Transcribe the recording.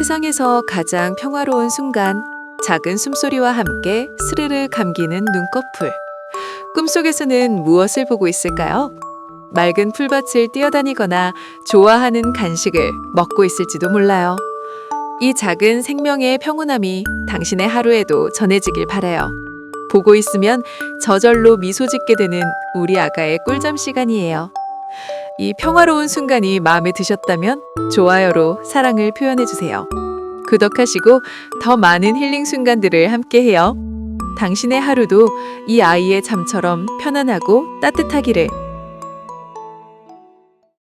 세상에서 가장 평화로운 순간, 작은 숨소리와 함께 스르르 감기는 눈꺼풀. 꿈속에서는 무엇을 보고 있을까요? 맑은 풀밭을 뛰어다니거나 좋아하는 간식을 먹고 있을지도 몰라요. 이 작은 생명의 평온함이 당신의 하루에도 전해지길 바라요. 보고 있으면 저절로 미소 짓게 되는 우리 아가의 꿀잠 시간이에요. 이 평화로운 순간이 마음에 드셨다면 좋아요로 사랑을 표현해주세요. 구독하시고 더 많은 힐링 순간들을 함께해요. 당신의 하루도 이 아이의 잠처럼 편안하고 따뜻하기를.